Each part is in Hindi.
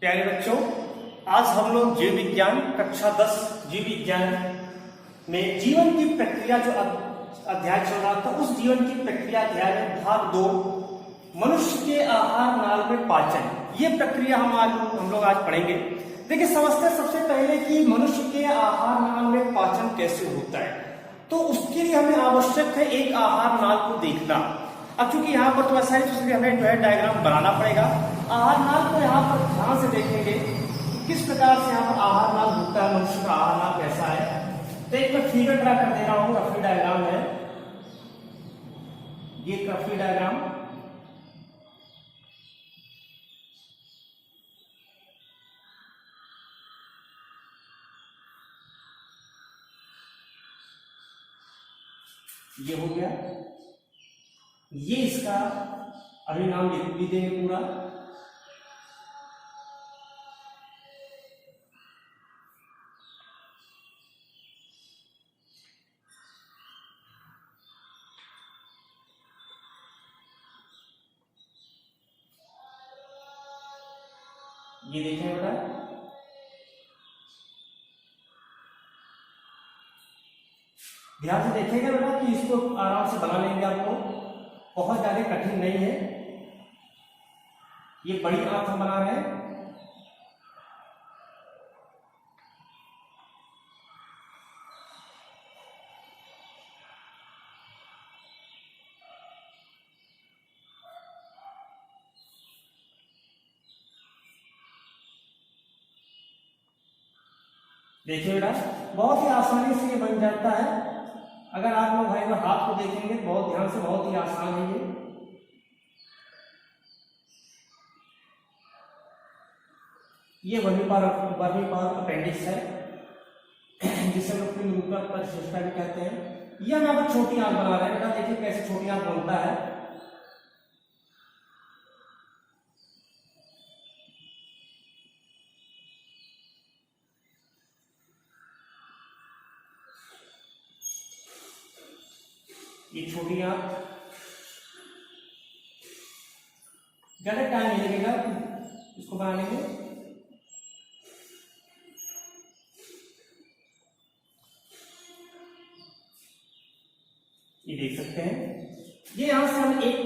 प्यारे बच्चों, आज हम लोग जीव विज्ञान कक्षा 10 जीव विज्ञान में जीवन की प्रक्रिया जो अध्याय चल रहा था, उस जीवन की प्रक्रिया अध्याय में भाग 2 मनुष्य के आहार नाल में पाचन, ये प्रक्रिया हम लोग आज पढ़ेंगे। देखिए, समझते हैं सबसे पहले कि मनुष्य के आहार नाल में पाचन कैसे होता है। तो उसके लिए हमें आवश्यक है एक आहार नाल को देखना। अब चूंकि यहाँ पर तो ऐसा है, तो इसलिए हमें जो है डायग्राम बनाना पड़ेगा। आहार नाल को यहाँ पर ध्यान से देखेंगे किस प्रकार से यहाँ पर आहार नाल होता है, मनुष्य का आहार नाल कैसा है। तो एक मैं फिगर ड्रा कर दे रहा हूँ, रफी डायग्राम है ये, रफी डायग्राम। ये हो गया, ये इसका अभी नाम लिख देंगे पूरा। ये देखें बेटा, ध्यान से देखेगा बेटा कि इसको आराम से बना लेंगे। आपको बहुत ज्यादा कठिन नहीं है। ये बड़ी आंख हम बना रहे हैं। देखिए बेटा, बहुत ही आसानी से ये बन जाता है। अगर आप लोग भाई हाथ को देखेंगे बहुत ध्यान से, बहुत ही आसान है ये वर्मीपार अपेंडिक्स है, जिसे लोग परिशिष्टा भी कहते हैं। ये हम यहाँ पर छोटी आंख बना रहे हैं बेटा। देखिए कैसे छोटी आंख बनता है। ये छोटी आंख, ज्यादा टाइम नहीं लगेगा इसको बनाने में। ये देख सकते हैं, ये यहां से हम एक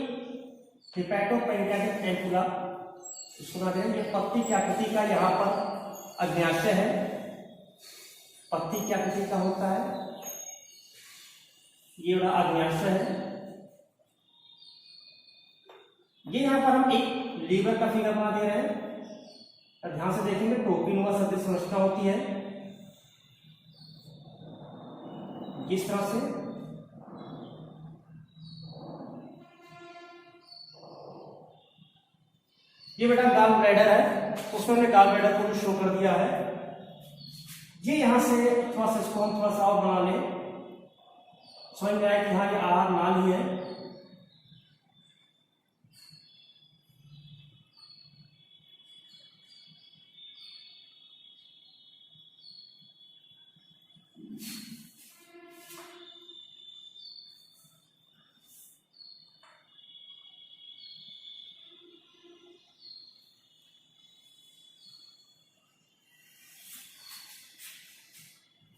हेपेटोपेनक्रियाटिक एम्पुला इसको बना देंगे। पत्ती की आकृति का यहाँ पर अग्न्याशय है, पत्ती की आकृति का होता है। ये बड़ा अग्न्याशय है। ये यहां पर हम एक लीवर का फिगर बना दे रहे हैं। ध्यान से देखेंगे, टोपीनुमा सदृश संरचना होती है इस तरह से। ये बेटा गाल ब्लैडर है, उसमें हमने गाल ब्लैडर को भी शो कर दिया है। ये यहां से थोड़ा सा इसको हम थोड़ा सा और बना लें, समझ में आया कि हाँ ये आहार नाल ही है।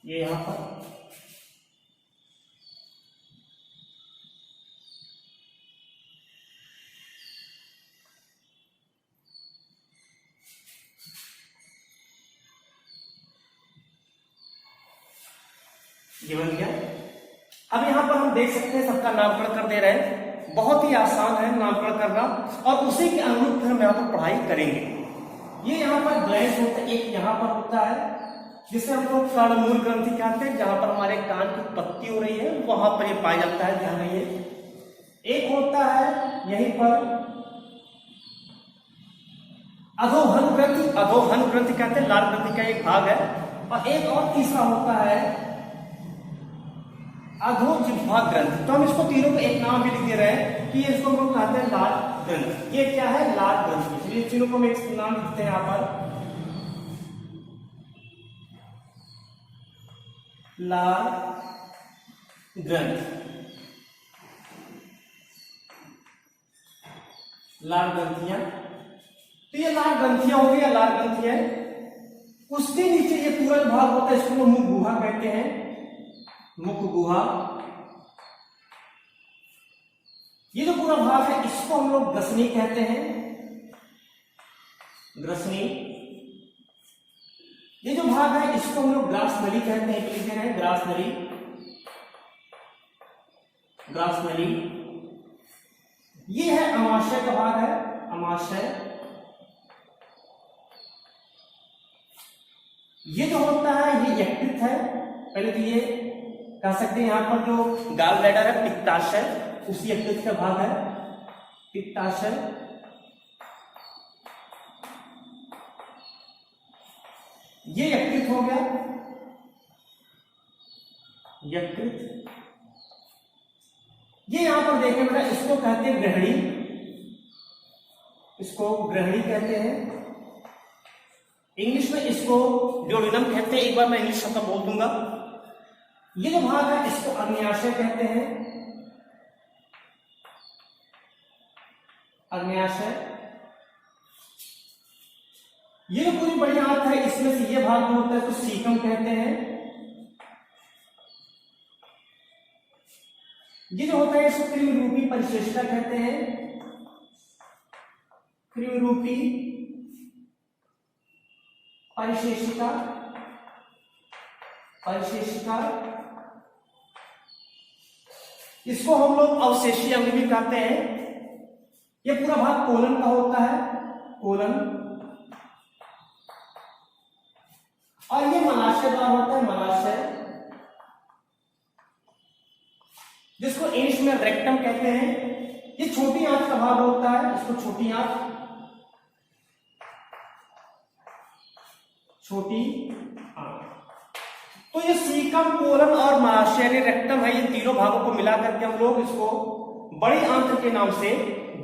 ये यहां पर ये बन गया। अब यहाँ पर हम देख सकते हैं सबका नामकरण कर दे रहे हैं। बहुत ही आसान है नामकरण करना, और उसी के अनुरूप हम यहाँ पर पढ़ाई करेंगे। ये यहाँ पर ग्लैंड होता है, एक यहाँ पर होता है जिसे हम लोग कर्णमूल ग्रंथि कहते हैं, जहां पर हमारे कान की पत्ती हो रही है वहां पर ये पाया जाता है। ध्यान रखिए। एक होता है यहीं पर अधोहन ग्रंथि, अधोहन ग्रंथि कहते हैं, लाल ग्रंथि का एक भाग है। और एक और तीसरा होता है अधोजिह्वा ग्रंथि। तो हम इसको तीनों को एक नाम भी लिख दे रहे हैं कि इसको हम लोग कहते हैं लाल ग्रंथि। ये क्या है? लाल ग्रंथि। चलिए तीनों को हम एक नाम लिखते हैं यहाँ पर, लाल ग्रंथि। लाल ग्रंथियां तो ये लाल ग्रंथियां हो गई, लाल ग्रंथियां। उसके नीचे ये पूरा भाग होता है, इसको हम मुख गुहा कहते हैं, मुख गुहा। ये जो पूरा भाग है इसको हम लोग ग्रसनी कहते हैं, ग्रसनी। ये जो भाग है इसको हम लोग ग्रास नली कहते हैं, लिखे हैं ग्रास नली, ग्रास नली। ये है अमाशय का भाग है, अमाशय। ये जो होता है ये यकृत है। पहले तो ये कह सकते हैं यहां पर जो गॉल ब्लैडर है पित्ताशय, उसी यकृत का भाग है पित्ताशय। ये यकृत हो गया, यकृत। ये यहां पर देखें बेटा, इसको कहते हैं ग्रहणी, इसको ग्रहणी कहते हैं। इंग्लिश में इसको ड्यूडेनम कहते हैं। एक बार मैं इंग्लिश शब्द बोल दूंगा। ये जो भाग है इसको अग्न्याशय कहते हैं, अग्न्याशय। ये जो पूरी बड़ी आंत है इसमें से ये भाग जो होता है इसको सीकम कहते हैं। ये जो होता है इसको कृमि रूपी परिशेषिका कहते हैं, कृमि रूपी परिशेषिका, परिशेषिका। इसको हम लोग अवशेषी अंग भी कहते हैं। ये पूरा भाग कोलन का होता है, कोलन। और ये मलाशय द्वार होता है, मलाशय, जिसको इंग्लिश में रेक्टम कहते हैं। ये छोटी आंत का भाग होता है, इसको छोटी आंत, छोटी आंत। तो ये सीकम, कोलन और मलाशय रेक्टम है, ये तीनों भागों को मिला करके हम लोग इसको बड़ी आंत के नाम से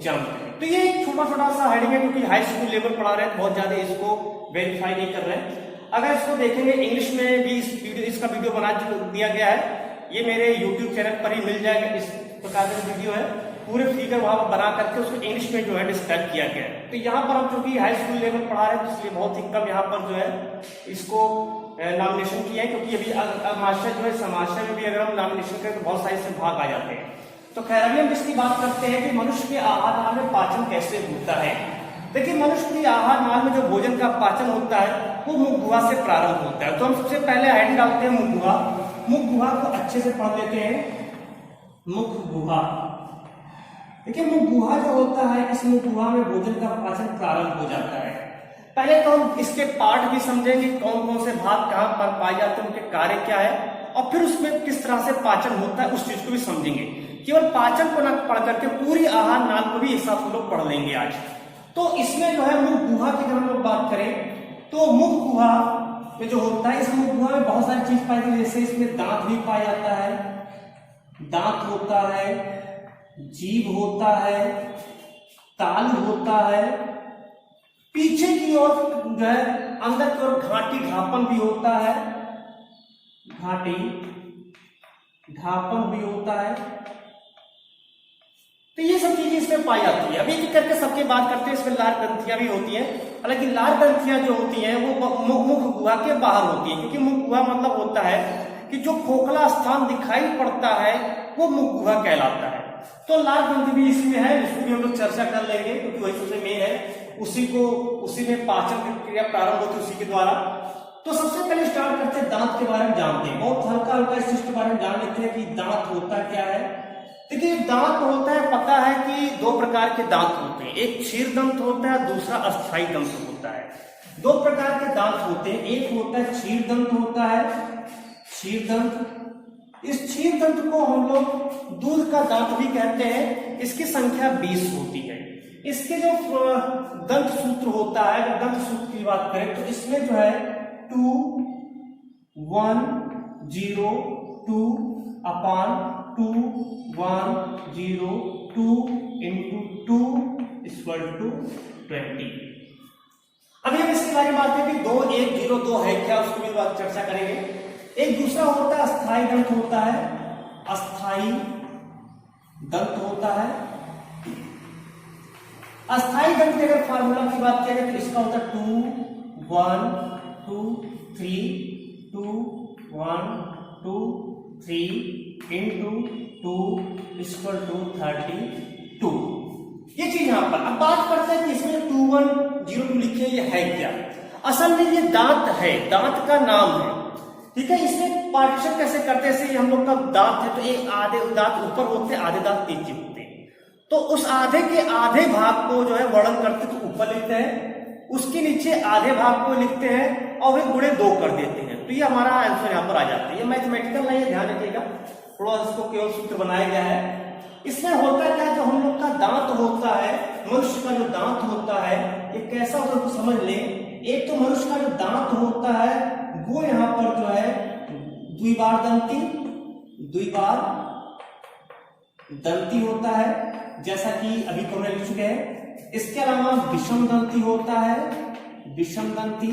जानते हैं। तो ये एक छोटा छोटा सा हेडिंग है, क्योंकि हाई स्कूल लेवल पढ़ा रहे हैं, बहुत ज्यादा इसको वेरीफाई नहीं कर रहे हैं। अगर इसको देखेंगे इंग्लिश में भी इसका वीडियो बना दिया गया है, ये मेरे YouTube चैनल पर ही मिल जाएगा। इस प्रकार का वीडियो है, पूरे फिगर वहां पर बना करके उसको इंग्लिश में जो है डिस्क्राइब किया गया है। तो यहाँ पर हम चूंकि हाई स्कूल लेवल पढ़ा रहे हैं, इसलिए बहुत ही कम यहाँ पर जो है इसको नॉमिनेशन किया है, क्योंकि अभी अमाशय जो है समाशय में भी अगर हम नॉमिनेशन करें तो बहुत सारे से भाग आ जाते हैं। तो खैर अभी हम इसकी बात करते हैं कि मनुष्य के आहार नाल में पाचन कैसे होता है। देखिए मनुष्य के आहार नाल में जो भोजन का पाचन होता है वो मुख गुहा से प्रारंभ होता है। तो हम सबसे पहले हेडिंग डालते हैं मुख गुहा। मुख गुहा को अच्छे से पढ़ लेते हैं, मुख गुहा। देखिए मुख गुहा जो होता है, इस मुख गुहा में भोजन का पाचन प्रारंभ हो जाता है। पहले तो हम इसके पार्ट भी समझेंगे, कौन कौन से भाग कहां पर पाए जाते हैं, उनके कार्य क्या है, और फिर उसमें किस तरह से पाचन होता है उस चीज को भी समझेंगे। केवल पाचन को न पढ़ करके पूरी आहार नाल को भी एक साथ हम लोग पढ़ लेंगे आज। तो इसमें जो है मुख गुहा की अगर हम लोग बात करें तो मुख गुहा में जो होता है, इस मुख गुहा में बहुत सारी चीज पाई जाती है। जैसे इसमें दांत भी पाया जाता है, दांत होता है, जीभ होता है, ताल होता है, पीछे की ओर जो है अंदर की ओर घाटी ढापन भी होता है, घाटी ढापन भी होता है। तो ये सब चीजें इसमें पाई जाती है। अभी एक करके सबकी बात करते हैं। इसमें लार ग्रंथियां भी होती हैं, हालांकि लार ग्रंथियां जो होती हैं वो मुख गुहा के बाहर होती है, क्योंकि मुख गुहा मतलब होता है कि जो खोखला स्थान दिखाई पड़ता है वो मुख गुहा कहलाता है। तो लार ग्रंथि भी इसमें है, इसको भी हम लोग चर्चा कर लेंगे, क्योंकि वही सबसे मेन है। उसी में पाचन प्रक्रिया प्रारंभ होती है उसी के द्वारा। तो सबसे पहले स्टार्ट करते हैं दांत के बारे में जानते हैं। बहुत हल्का हल्का इस चीज के बारे में जान लेते हैं कि दांत होता क्या है। देखिए दांत होता है, पता है कि दो प्रकार के दांत होते हैं, एक क्षीर दंत होता है, दूसरा अस्थाई दंत होता है। दो प्रकार के दांत होते हैं, एक होता है क्षीर दंत होता है, क्षीर दंत। इस क्षीर दंत को हम लोग दूध का दांत भी कहते हैं। इसकी संख्या 20 होती है। इसके जो दंत सूत्र होता है, अगर दंत सूत्र की बात करें तो इसमें जो है 2 1 0 2 अपान 2 1 0 2 into 2 इक्वल टू 20। अभी हम इसके बारे में बात करें कि 2 1 0 2 है क्या, उसकी भी बात चर्चा करेंगे। एक दूसरा होता है अस्थाई दंत होता है, अस्थाई दंत होता है। अस्थाई दंत की अगर फार्मूला की बात किया जाए तो इसका होता है 2 1 2 3 2 1 2 3 into 2 इक्वल टू 32। ये चीज यहां पर। अब बात करते हैं कि इसमें 2102 लिखे ये है क्या। असल में ये दांत है, दांत का नाम है, ठीक है। इसमें पार्टीशन कैसे करते हैं, जैसे हम लोग का दांत है तो एक आधे दांत ऊपर होते हैं, आधे दांत नीचे होते हैं, तो उस आधे के आधे भाग को जो है वर्णन करते तो ऊपर लिखते हैं, उसके नीचे आधे भाग को लिखते हैं और वे गुणे 2 कर देते हैं, तो ये हमारा आंसर यहाँ पर आ जाता है। ये मैथमेटिकल नहीं है, ध्यान रखिएगा, थोड़ा इसको केवल सूत्र बनाया गया है। इसमें होता क्या, जो हम लोग का दांत होता है, मनुष्य का जो दांत होता है ये कैसा होता है तो समझ लें। एक तो मनुष्य का जो दांत होता है वो यहाँ पर जो है द्विबार दंती होता है, जैसा कि अभी हमने लिख चुके हैं। इसके अलावा विषम दंती होता है, विषम दंती,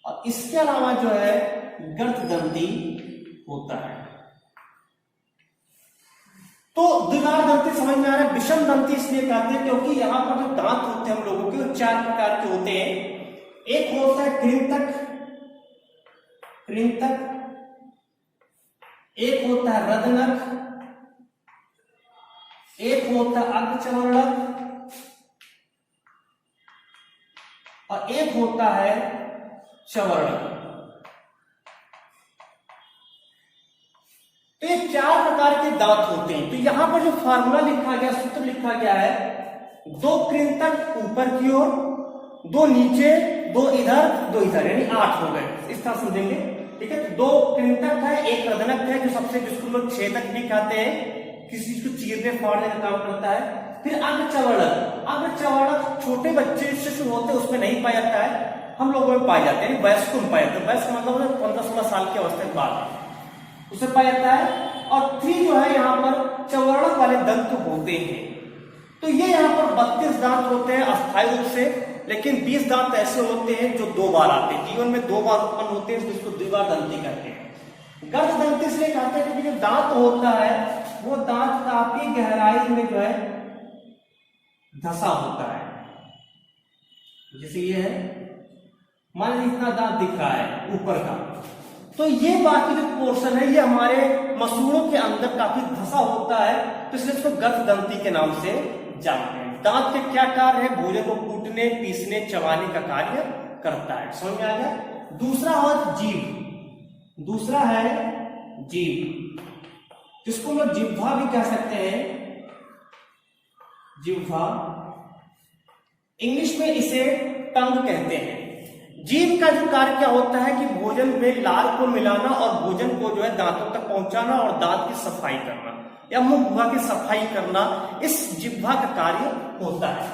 और इसके अलावा जो है गर्त दंती होता है। तो द्विबार दंती समझ में आ रहा है। विषम दंती इसलिए कहते हैं क्योंकि यहाँ पर जो दांत होते हैं हम लोगों के वो 4 प्रकार के होते हैं। एक होता है कृंतक, एक होता है रदनक, एक होता है अर्धचवर्णक, और एक होता है चवर्णक। तो ये 4 प्रकार के दांत होते हैं। तो यहां पर जो फार्मूला लिखा गया, सूत्र लिखा गया है, 2 कृंतक ऊपर की ओर, 2 नीचे, 2 इधर, 2 इधर, यानी 8 हो गए। इस तरह समझेंगे, ठीक है। तो 2 कृंतक है, एक रदनक है जो सबसे, जिसको लोग छेदक भी कहते हैं, किसी चीज को चीरने फाड़ने का काम करता है। फिर अर्धचवर्णक छोटे बच्चे शिशु होते हैं उसमें नहीं पाया जाता है, हम लोगों में पाया जाता है, वयस्कों में पाया जाता है। वयस्क मतलब 15-16 साल की अवस्था के बाद उसे पाया जाता है। और 3 जो है यहाँ पर चवर्णक वाले दंत होते हैं। तो ये यहाँ पर 32 दांत होते हैं अस्थायी रूप से, लेकिन 20 दांत ऐसे होते हैं जो 2 बार आते हैं, जीवन में 2 बार उत्पन्न होते हैं, जिसको द्विबार दंती कहते हैं। गर्त दंती इसलिए कहते हैं क्योंकि जो दांत होता है वो दांत काफी गहराई में जो है धसा होता है। जैसे ये है, मान लीजिए इतना दांत दिख रहा है ऊपर का, तो ये बाकी जो पोर्शन है ये हमारे मसूड़ों के अंदर काफी धसा होता है, तो इसलिए इसको गर्त दंती के नाम से जानते हैं। दांत के क्या कार्य है, भोजन को कूटने, पीसने, चबाने का कार्य करता है। समझ में आ गया। दूसरा है जीभ, दूसरा है जीभ, जिसको हम जिह्वा भी कह सकते हैं, जिह्वा, इंग्लिश में इसे टंग कहते हैं। जीभ का जो कार्य क्या होता है कि भोजन में लार को मिलाना और भोजन को जो है दांतों तक पहुंचाना और दांत की सफाई करना या मुंह गुहा की सफाई करना, इस जिह्वा का कार्य होता है।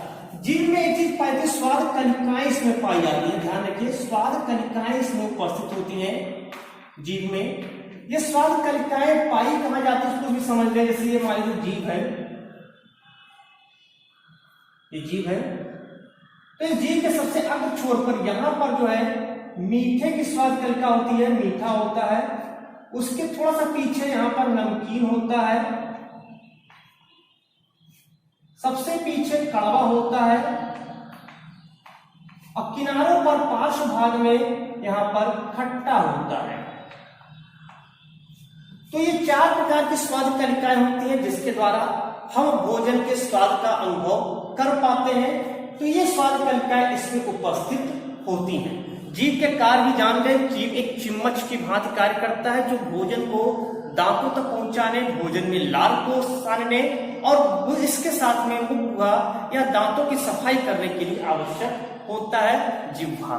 जीभ में एक चीज पाई जाती है, स्वाद कलिकाएं इसमें पाई जाती है। ध्यान रखिए, स्वाद कलिकाएं इसमें उपस्थित होती हैं जीभ में। ये स्वाद कलिकाएं पाई कहाँ जाती है उसको भी समझ लें। जैसे ये हमारी जो जीभ है, ये जीभ है, तो इस जीभ के सबसे अग्र छोर पर यहां पर जो है मीठे की स्वाद कलिका होती है, मीठा होता है। उसके थोड़ा सा पीछे यहां पर नमकीन होता है, सबसे पीछे कड़वा होता है, और किनारों पर पार्श्व भाग में यहां पर खट्टा होता है। तो ये 4 प्रकार की स्वाद कलिकाएं होती हैं जिसके द्वारा हम भोजन के स्वाद का अनुभव कर पाते हैं। तो ये स्वाद कलिकाएं इसमें उपस्थित होती हैं। जीभ के कार्य भी जान गए। जीभ एक चिम्मच की भांति कार्य करता है जो भोजन को दांतों तक पहुंचाने, भोजन में लार को सानने और इसके साथ में मुंह गुहा या दांतों की सफाई करने के लिए आवश्यक होता है जिह्वा।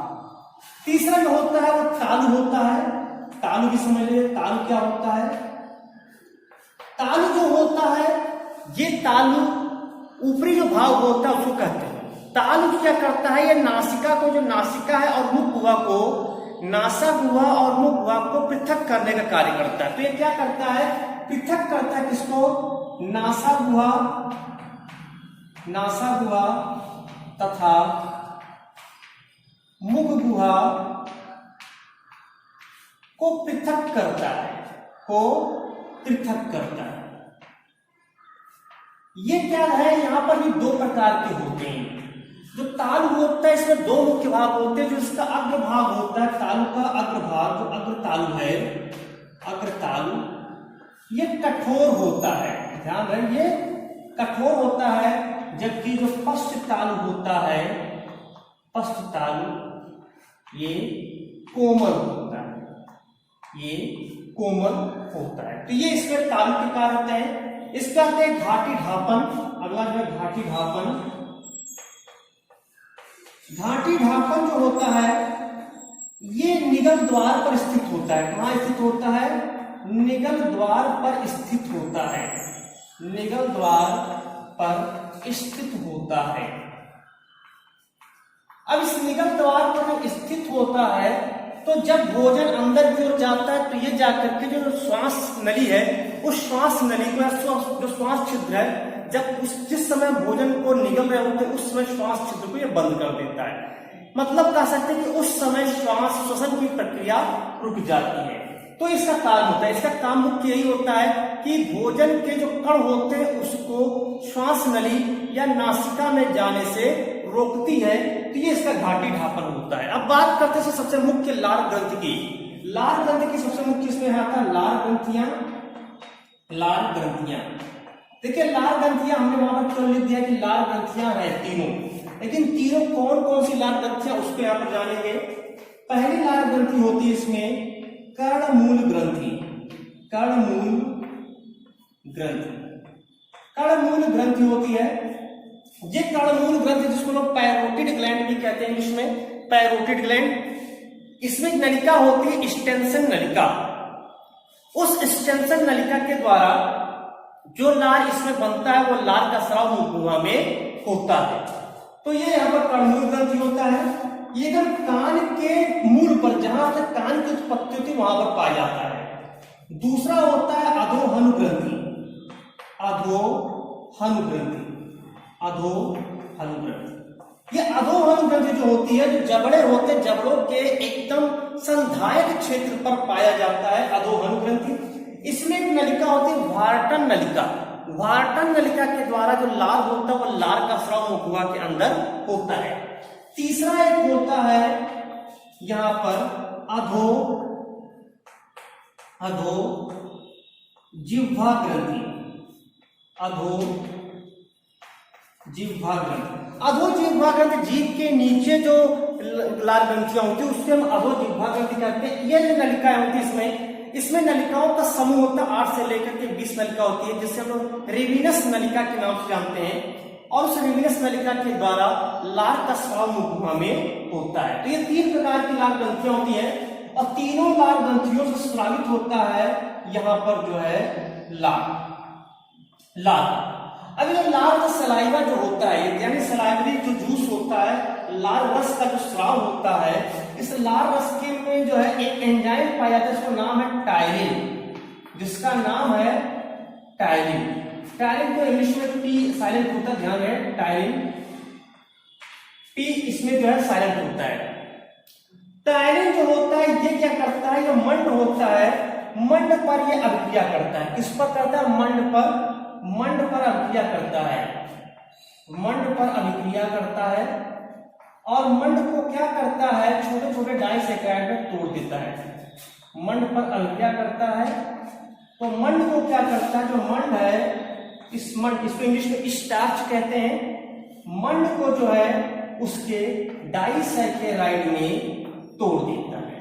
तीसरा जो होता है वो तालु होता है। तालु भी समझ लीजिए, तालु क्या होता है। तालु जो होता है, ये तालु ऊपरी जो भाग होता है उसको कहते हैं। तालु क्या करता है, ये नासिका को, जो नासिका है और मुख गुहा को, नासा गुहा और मुख गुहा को पृथक करने का कार्य करता है। तो ये क्या करता है, पृथक करता है किसको, नासा गुहा तथा मुख गुहा को पृथक करता है, ये क्या है, यहाँ पर भी दो प्रकार के होते हैं। जो तालु होता है इसमें दो मुख्य भाग होते हैं। जो इसका अग्र भाग होता है, तालु का अग्र भाग, जो अग्र तालु है, अग्र तालु, ये कठोर होता है, ध्यान रहे ये कठोर होता है। जबकि जो पश्च तालु होता है, पश्च तालु ये कोमल होता है, ये कोमल होता है। तो ये इसमें तालु के कारण होते हैं। इसका आते हैं घाटी ढापन। अगला जो है घाटी ढापन। घाटी ढापन जो होता है ये निगल द्वार पर स्थित होता है। कहां स्थित होता है? निगल द्वार पर स्थित होता है, निगल द्वार पर स्थित होता है। अब इस निगल द्वार पर स्थित होता है तो जब भोजन अंदर की ओर जाता है तो ये जाकर के जो श्वास नली है, उस श्वास नली को, जो श्वास छिद्र है, जब जिस समय भोजन को निगल रहे होते हैं उस समय श्वास छिद्र को ये बंद कर देता है। मतलब कह सकते हैं कि उस समय श्वास श्वसन की प्रक्रिया रुक जाती है। तो इसका काम होता है, इसका काम मुख्य यही होता है कि भोजन के जो कण होते हैं उसको श्वास नली या नासिका में जाने से रोकती है। तो ये इसका घाटी ढापन होता है। अब बात करते हैं सबसे मुख्य लार ग्रंथि की। लार ग्रंथि की सबसे मुख्य इसमें आता है लार ग्रंथियां। लार ग्रंथियां, देखिए लार ग्रंथियां हमने वहां पर क्यों लिख दिया कि लार ग्रंथियां हैं तीनों, लेकिन तीनों कौन कौन सी लार ग्रंथियां उसको यहां पर जानेंगे। पहली लार ग्रंथि होती है इसमें कर्णमूल ग्रंथि। कर्णमूल ग्रंथि, कर्णमूल ग्रंथि होती है। ये कर्णमूल ग्रंथि जिसको लोग पैरोटिड ग्लैंड भी कहते हैं इंग्लिश में, पैरोटिड ग्लैंड। इसमें नलिका होती है स्टेंसन नलिका। उस स्टेंसन नलिका के द्वारा जो लार इसमें बनता है वो लार का स्राव मुखगुहा में होता है। तो ये यहाँ पर कर्णमूल ग्रंथि होता है। ये एकदम कान के मूल पर, जहां से कान की उत्पत्ति होती है वहां पर पाया जाता है। दूसरा होता है अधोहनु ग्रंथि। अधोहनु ग्रंथि, अधोहनु ग्रंथि। ये अधोहनु ग्रंथि जो होती है, जो जबड़े होते हैं, जबड़ों के एकदम संधायक क्षेत्र पर पाया जाता है अधोहनु ग्रंथि। इसमें एक नलिका होती है वार्टन नलिका। वार्टन नलिका के द्वारा जो लार होता है वो लार का स्राव मुखगुहा के अंदर होता है। तीसरा एक होता है यहां पर अधो जिह्वा ग्रंथि। अधो जिह्वा ग्रंथि, अधो जिह्वा ग्रंथि, जीभ के नीचे जो लार ग्रंथियां होती है उससे हम अधो जिह्वा ग्रंथि कहते हैं। ये जो नलिकाएं होती है इसमें नलिकाओं का समूह होता है 8 से लेकर के 20 नलिका होती है, जिससे हम लोग रेविनस नलिका के नाम से जानते हैं। और उस रेविनस नलिका के द्वारा लार का स्राव मुखगुहा में होता है। तो ये 3 प्रकार की लार ग्रंथियां होती हैं और तीनों लार ग्रंथियों से स्रावित होता है यहाँ पर जो है लार। अब ये लार का सलाइवा जो होता है, यानी सलाइवरी जो जूस होता है, लार रस का जो स्राव होता है, इस लार रस के में जो है एक एंजाइम पाया जाता है, इसका नाम है टायरिन, जिसका नाम है टायरिन। टायरिन को इंग्लिश में टी साइलेंट होता है, ध्यान है, टायरिन टी इसमें जो है साइलेंट होता है। टायरिन जो होता है ये क्या करता है, जो मंड होता है, मंड पर ये अभिक्रिया करता है। किस पर करता है? मंड पर अभिक्रिया करता है, मंड पर अभिक्रिया करता है। और मंड को क्या करता है, छोटे छोटे डाइसैकाराइड में तोड़ देता है। मंड पर अभिक्रिया करता है तो मंड को क्या करता है, जो मंड है, इस मंड, इसको इंग्लिश में स्टार्च कहते हैं, मंड को जो है उसके डाइसैकाराइड में तोड़ देता है।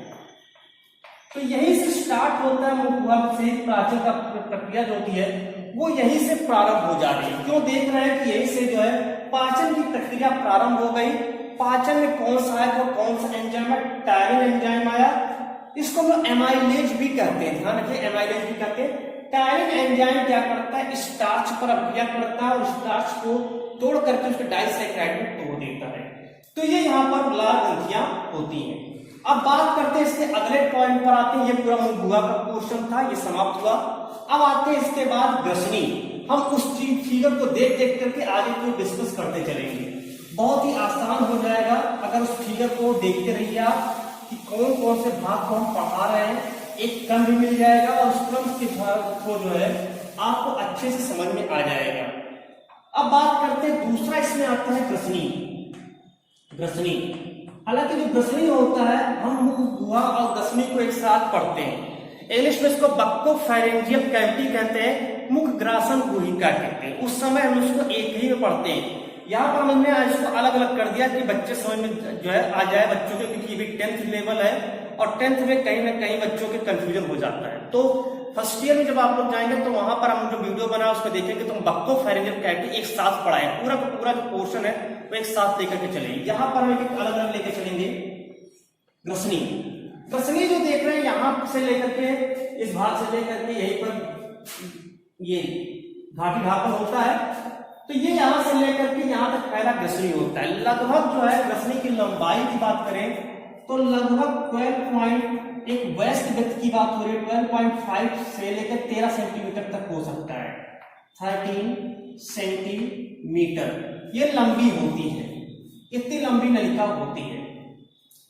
तो यहीं से स्टार्ट होता है मुखगुहा से पाचन का प्रक्रिया जो होती है वो यहीं से प्रारंभ हो जा रही है। क्यों देख रहे हैं कि यहीं से जो है पाचन की प्रक्रिया प्रारंभ हो गई। पाचन में कौन सा आया, तो कौन सा एंजाइम है, टायरिन एंजाइम आया। इसको हम लोग एमाइलेज भी कहते हैं, ध्यान रखिए, एमाइलेज भी कहते हैं। टायरिन एंजाइम क्या करता है, स्टार्च पर अभिक्रिया करता है और स्टार्च को तोड़ करके उसके डाइसैकाराइड में तोड़ देता है। तो ये यहाँ पर लार ग्रंथियां होती हैं। अब बात करते हैं इसके अगले पॉइंट पर आते हैं। ये पूरा मुखगुहा का पोर्शन था, ये समाप्त हुआ। अब आते हैं इसके बाद ग्रसनी। हम उस फिगर को देख देख करके आगे को डिस्कस करते चलेंगे। बहुत ही आसान हो जाएगा अगर उस फिगर को देखते रहिए आप कि कौन कौन से भाग को हम पढ़ा रहे हैं। एक क्रम भी मिल जाएगा और उस क्रम के भाग को जो है आपको अच्छे से समझ में आ जाएगा। अब बात करते हैं दूसरा, इसमें आता है ग्रसनी। ग्रसनी, हालांकि जो ग्रसनी होता है हम मुख गुहा और ग्रसनी को एक साथ पढ़ते हैं। इंग्लिश में इसको बक्कोफेरेंजियल कैविटी कहते हैं, मुख ग्रासन गुहिका कहते हैं। उस समय हम उसको एक ही में पढ़ते हैं। यहाँ पर हमने आज इसको अलग अलग कर दिया कि बच्चे समझ में जो है आ जाए बच्चों के, क्योंकि भी 10th लेवल है और 10th में कहीं ना कहीं बच्चों के कंफ्यूजन हो जाता है। तो फर्स्ट ईयर में जब आप लोग जाएंगे तो वहां पर हम जो वीडियो बना उसको देखेंगे तो हम बक्कोफेरेंजियल कैविटी एक साथ पढ़ाए, पूरा का पूरा जो पोर्शन है वो एक साथ लेकर के चलेंगे। यहाँ पर हम एक अलग अलग लेकर चलेंगे। ग्रसनी, ग्रसनी जो देख रहे हैं यहां से लेकर के इस भाग से लेकर के यहीं पर ये घाटी भाग पर होता है, तो ये यहां से लेकर के यहां तक पहला ग्रसनी होता है। लगभग जो है ग्रसनी की लंबाई की बात करें तो लगभग 12 एक वयस्क व्यक्ति की बात हो रही है 12.5 से लेकर 13 सेंटीमीटर तक हो सकता है। 13 सेंटीमीटर ये लंबी होती है, इतनी लंबी नलिका होती है।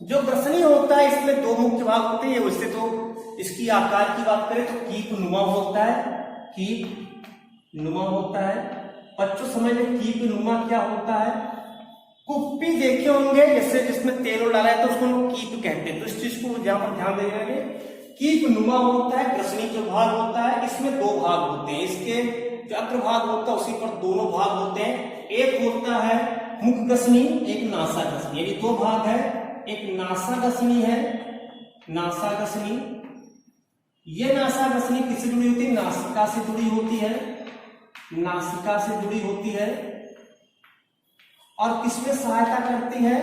जो ग्रसनी होता है इसमें दो मुख्य भाग होते हैं। वैसे तो इसकी आकार की बात करें तो कीप नुमा होता है, कीप नुमा होता है। बच्चों समझ में कीप नुमा क्या होता है? कुप्पी देखे होंगे जैसे जिसमें तेल डाला है तो उसको हम कीप कहते हैं, तो इस चीज को जहां पर ध्यान देंगे। कीप नुमा होता है। ग्रसनी जो भाग होता है इसमें दो भाग होते हैं। इसके जो अग्रभाग होता है उसी पर दोनों भाग होते हैं। एक होता है मुख ग्रसनी, एक नासा ग्रसनी, ये दो भाग है। एक नासा ग्रसनी है, नासा ग्रसनी। ये नासा ग्रसनी किससे जुड़ी होती है? नासिका से जुड़ी होती है, नासिका से जुड़ी होती है। और किसमें सहायता करती है?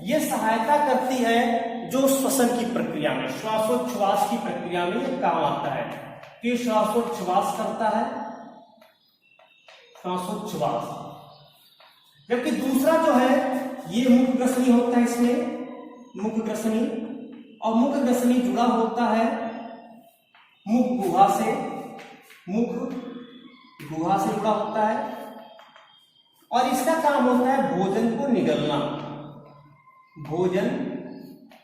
ये सहायता करती है जो श्वसन की प्रक्रिया में, श्वासोच्छ्वास की प्रक्रिया में ये काम आता है। कि श्वासोच्छ्वास करता है, श्वासोच्छ्वास। जबकि दूसरा जो है ये मुख ग्रसनी होता है, इसमें मुख ग्रसनी, और मुख ग्रसनी जुड़ा होता है मुख गुहा से, मुख गुहा से जुड़ा होता है। और इसका काम होता है भोजन को निगलना, भोजन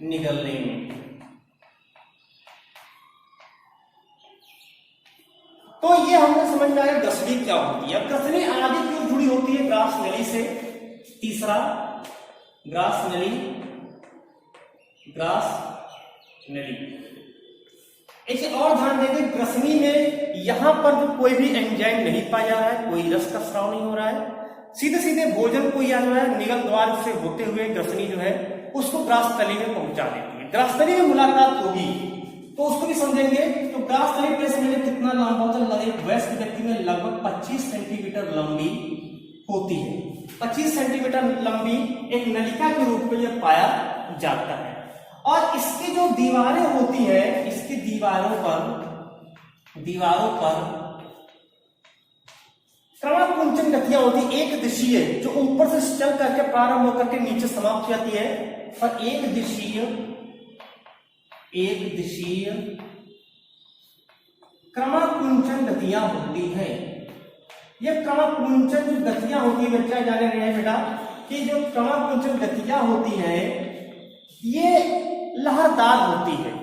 निगलने में। तो ये हमने समझ में आया ग्रसनी क्या होती है। अब ग्रसनी आगे क्यों जुड़ी होती है? ग्रास नली से। तीसरा ग्रास नली, ग्रास नली। इसे और ध्यान देंगे ग्रसनी में यहां पर जो कोई भी एंजाइम नहीं पाया जा रहा है, कोई रस का स्राव नहीं हो रहा है, सीधे सीधे भोजन को या जो है निगल द्वार से होते हुए ग्रसनी जो है उसको ग्रास नली में पहुंचा देती है। ग्रास नली में मुलाकात होगी तो उसको भी समझेंगे। तो ग्रास नली प्रेस में कितना लंबा होता है? एक वयस्क व्यक्ति में लगभग 25 सेंटीमीटर लंबी होती है। 25 सेंटीमीटर लंबी एक नलिका के रूप में यह पाया जाता है। और इसकी जो दीवारें होती है, इसकी दीवारों पर क्रमाकुंचन गतियां होती, एक दिशीय जो ऊपर से चल करके प्रारंभ होकर के नीचे समाप्त हो जाती है, और एक दिशीय क्रमाकुंचन गतियां होती है। ये क्रमाकुंचन जो गतियां होती है बच्चा जाने रहे हैं बेटा कि जो क्रमाकुंचन गतियां होती है ये लहरदार होती है।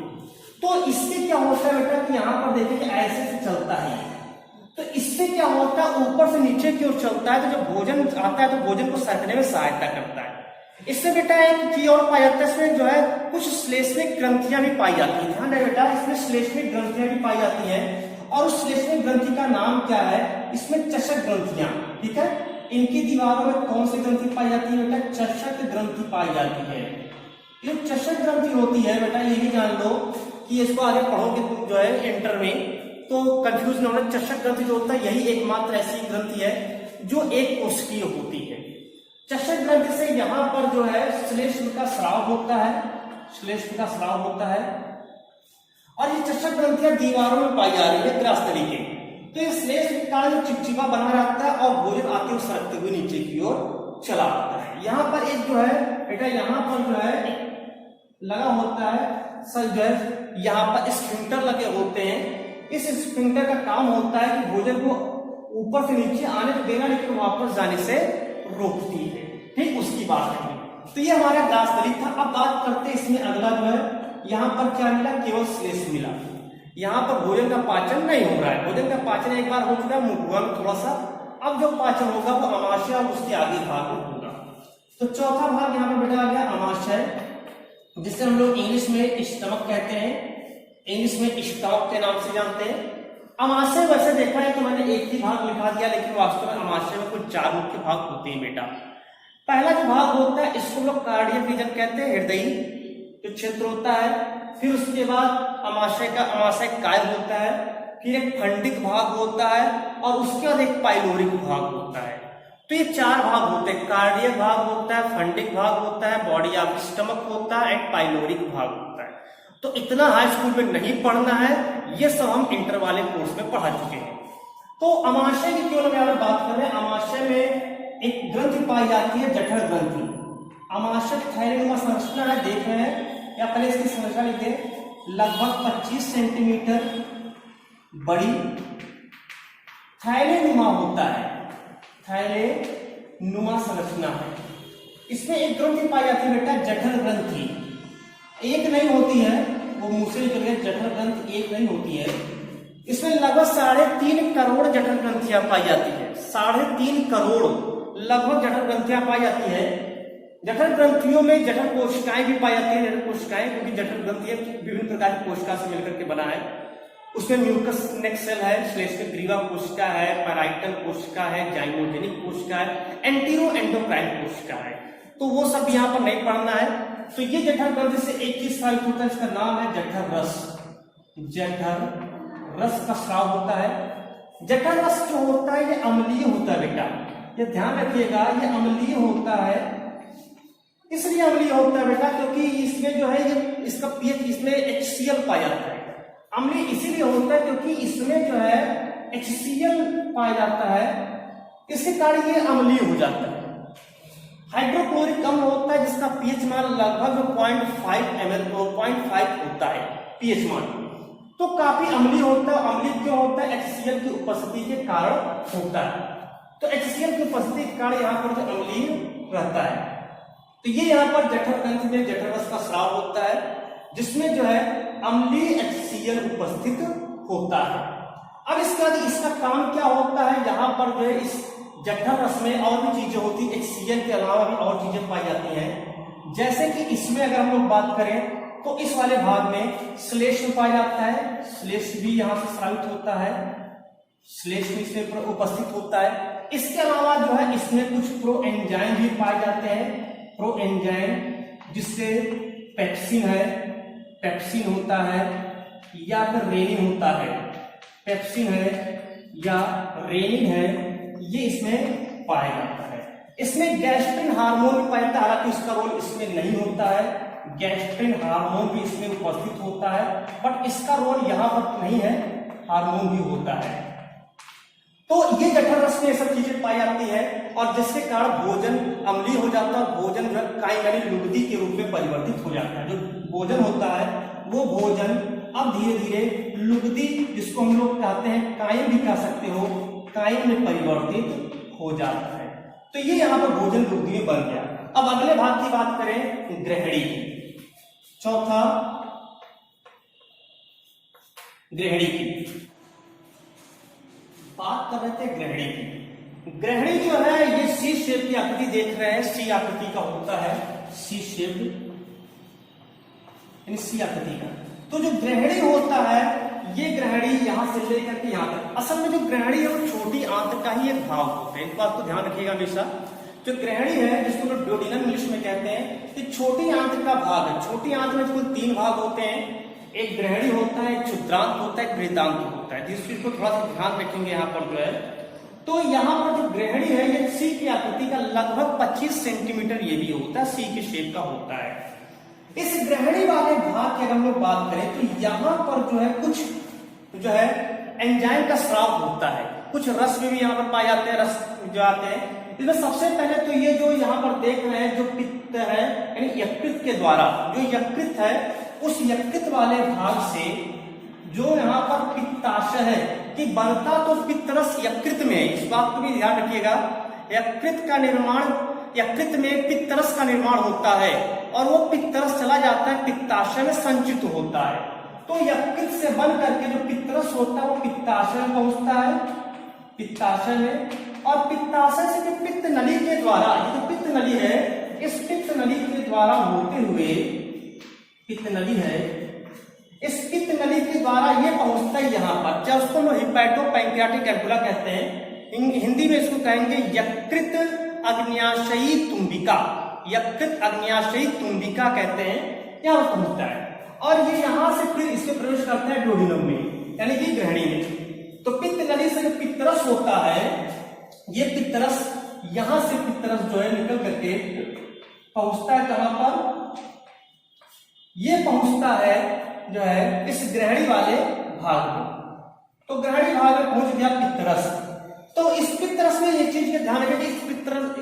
तो इससे क्या होता है बेटा कि यहां पर देखिए ऐसे से चलता है, तो इससे क्या होता है ऊपर से नीचे की ओर चलता है, तो जब भोजन आता है तो भोजन को सरकने में सहायता करता है। इससे बेटा एक चीज और पाया जाता है, इसमें जो है कुछ श्लेष्मिक ग्रंथियां भी पाई जाती है। ध्यान रहे बेटा, इसमें श्लेष्मिक ग्रंथियां भी पाई जाती हैं। और उस श्लेष्मिक ग्रंथि का नाम क्या है? इसमें चषक ग्रंथियां। ठीक है, इनकी दीवारों में कौन सी ग्रंथि पाई जाती है बेटा? चषक ग्रंथि पाई जाती है। ये चषक ग्रंथि होती है बेटा, ये भी जान लो कि इसको आगे पढ़ोगे तुम जो है इंटर में तो कंफ्यूज न होना। चषक ग्रंथि जो होता है यही एकमात्र ऐसी ग्रंथि है जो एक कोशिकीय होती है। चषक ग्रंथि से यहाँ पर जो है श्लेष्म का स्राव होता है, श्लेष्म का स्राव होता है। और ये चषक ग्रंथियां दीवारों में पाई जा रही है ग्रास नली के। तो ये श्लेष्म का जो चिपचिपा बना रहता है और भोजन आते हुए सरकते हुए नीचे की ओर चला आता है। यहाँ पर एक जो है बेटा, यहाँ पर जो है लगा होता है सर जो है यहाँ पर स्फिंक्टर लगे होते हैं। इस स्फिंक्टर का काम होता है कि भोजन को ऊपर से नीचे आने तो देना लेकिन वापस जाने से रोकती है। ठीक, उसकी बात है। तो ये हमारा ग्रास नली था। अब बात करते हैं इसमें अगला जो है, यहाँ पर क्या मिला? केवल श्लेष्म मिला। यहाँ पर भोजन का पाचन नहीं हो रहा है। भोजन का पाचन एक बार हो चुका है, मुख में थोड़ा सा अब जो पाचन होगा वो अमाशय और उसके आगे भाग में होगा। तो चौथा भाग यहाँ पे बेटा आ गया अमाशय, जिसे हम लोग इंग्लिश में स्टमक कहते हैं, इंग्लिश में स्टमक के नाम से जानते हैं। अमाशय वैसे देखा है तो मैंने एक ही भाग लिखा दिया, लेकिन वास्तव में अमाशय में कुछ 4 मुख्य भाग होते हैं बेटा। पहला जो भाग होता है इसको हम लोग कार्डियक रीजन कहते हैं, हृदयी जो क्षेत्र होता है। फिर उसके बाद अमाशय काय होता है, फिर एक फंडिक भाग होता है और उसके बाद एक पाइलोरिक भाग होता है। तो ये 4 भाग होते हैं, कार्डियक भाग होता है, फंडिक भाग होता है, बॉडी ऑफ स्टमक होता है, एक पाइलोरिक भाग होता है। तो इतना हाई स्कूल में नहीं पढ़ना है, ये सब हम इंटर वाले कोर्स में पढ़ा चुके हैं। तो अमाशय की केवल हम बात कर रहे हैं। अमाशय में एक ग्रंथि पाई जाती है, जठर ग्रंथि। अमाशय थैलेनुमा संरचना है, देख रहे हैं, या पहले इसकी संरचना लिखते हैं, लगभग 25 सेंटीमीटर बड़ी थैलेनुमा होता है, थैलेनुमा संरचना है। इसमें एक ग्रंथि पाई जाती है बेटा, जठर ग्रंथि। एक नहीं होती है, वो मुंह से निकल गया, जठर ग्रंथि एक नहीं होती है। इसमें लगभग 3.5 करोड़ जठर ग्रंथियां पाई जाती है, 3.5 करोड़ लगभग जठर ग्रंथियां पाई जाती है। जठर ग्रंथियों में जठर कोशिकाएं भी पाई जाती है, जठर कोशिकाएं, क्योंकि जठर ग्रंथियां विभिन्न प्रकार की कोशिका से मिलकर के बना है। उसमें म्यूकस नेक सेल है, श्लेष्म ग्रीवा कोशिका है, पैराइटल कोशिका है, जाइमोजेनिक कोशिका है, एंटीरो एंडोक्राइन कोशिका है। तो वो सब यहाँ पर नहीं पढ़ना है। तो ये जठर ग्रंथि से एक चीज साबित होता है, इसका नाम है जठर रस। जठर रस का स्राव होता है। जठर रस जो होता है ये अम्लीय होता है बेटा, ये ध्यान रखिएगा, ये अम्लीय होता है। इसलिए अम्लीय होता है बेटा क्योंकि इसमें जो है ये इसका पीएच, इसमें HCl पाया जाता है। अम्लीय इसीलिए होता है क्योंकि इसमें जो है HCl पाया जाता है, इसके कारण ये अम्लीय हो जाता है। हाइड्रोक्लोरिक अम्ल होता है जिसका पीएच मान लगभग 0.5 ml 0.5 होता है पीएच मान, तो काफी अम्लीय होता है। अम्लीय क्यों होता है? HCl की उपस्थिति के कारण होता है। तो HCl की उपस्थिति के कारण यहाँ पर जो अम्लीय रहता है। तो ये यहाँ पर जठर ग्रंथि में जठर रस का स्राव होता है, जिसमें जो है अम्लीय HCl उपस्थित होता है। अब इसके बाद इसका काम क्या होता है? यहाँ पर जो है इस जठर रस में और भी चीजें होती है, HCl के अलावा भी और चीजें पाई जाती हैं। जैसे कि इसमें अगर हम लोग बात करें तो इस वाले भाग में श्लेष्म पाया जाता है, श्लेष्म भी यहाँ से स्रावित होता है, श्लेष्म इसमें उपस्थित होता है। इसके अलावा जो है इसमें कुछ प्रोएंजाइम भी पाए जाते हैं, प्रोएंजाइम जिससे पेप्सिन है, पेप्सिन होता है या फिर रेनिन होता है, पेप्सिन है या रेनिन है, ये इसमें पाया जाता है। इसमें गैस्ट्रिन हार्मोन भी पाया जाता है, हालांकि इसका रोल इसमें नहीं होता है। गैस्ट्रिन हार्मोन भी इसमें उपस्थित होता है, बट इसका रोल यहाँ पर नहीं है, हार्मोन भी होता है। तो ये जठर रस में ये सब चीजें पाई जाती है और जिसके कारण भोजन अम्लीय हो जाता है, भोजन जो काई यानी लुगदी के रूप में परिवर्तित हो जाता है। जो भोजन होता है वो भोजन अब धीरे धीरे लुगदी, जिसको हम लोग कहते हैं कायम भी कह सकते हो, कायम में परिवर्तित हो जाता है। तो ये यहाँ पर भोजन लुगदी में बन गया। अब अगले भाग की बात करें ग्रहणी की, चौथा ग्रहणी की बात कर रहे थे। ग्रहणी की, ग्रहणी जो है ये सी शेप की आकृति देख रहे हैं, सी आकृति का होता है, सी शेप यानी सी आकृति का। तो जो ग्रहणी होता है ये ग्रहणी यहां से लेकर के यहां तक, असल में जो ग्रहणी है वो छोटी आंत का ही एक भाग होता है, इस बात को ध्यान रखिएगा हमेशा। जो ग्रहणी है जिसको लोग ड्यूडेनम इंग्लिश में कहते हैं, ये छोटी आंत का भाग है। छोटी आंत में कुल 3 भाग होते हैं, एक ग्रहणी होता है, एक क्षुद्रांत होता है, एक बृहदांत होता है। जिस चीज को थोड़ा सा ध्यान रखेंगे यहाँ पर जो है, तो यहाँ पर जो ग्रहणी है ये सी की आकृति का लगभग 25 सेंटीमीटर ये भी होता है, सी की शेप का होता है। इस ग्रहणी वाले भाग की अगर हम लोग बात करें तो यहाँ पर जो है कुछ जो है एंजाइम का स्राव होता है, कुछ रस भी यहाँ पर पाए जाते हैं, रस जो आते हैं। इसमें सबसे पहले तो ये जो यहाँ पर देख रहे हैं जो पित्त है यानी यकृत के द्वारा, जो यकृत है उस यकृत वाले भाग से जो यहाँ पर पित्ताशय है कि बनता तो पित्तरस यकृत में है, इस बात को भी ध्यान रखिएगा। यकृत का निर्माण, यकृत में पित्तरस का निर्माण होता है और वो पित्तरस चला जाता है पित्ताशय में संचित होता है। तो यकृत से बन करके जो पित्तरस होता है वो पित्ताशय में पहुंचता है, पित्ताशय में और पित्ताशय से जो पित्त नली के द्वारा, ये जो पित्त नली है, इस पित्त नली के द्वारा होते हुए, पित्त नली है, इस पित्त नली के द्वारा ये पहुंचता है यहाँ पर, जब उसको हम हिपैटोपैंक्रियाटिक एम्पुला कहते हैं, हिंदी में इसको कहेंगे यकृत अग्न्याशयी तुम्बिका, यकृत अग्न्याशयी तुम्बिका कहते हैं, यहाँ पर पहुंचता है और ये यहाँ से फिर इसके प्रवेश करता है डोडिनम में, यानी कि ग्रहणी में। तो पित्त नली से जो पित्तरस होता है, ये पित्तरस यहां से पित्तरस जो है निकल करके पहुंचता है कहां पर, ये पहुंचता है जो है इस ग्रहणी वाले भाग में। तो ग्रहणी भाग में पहुंच गया पित्तरस। तो इस पित्तरस में ये चीज का ध्यान रखें कि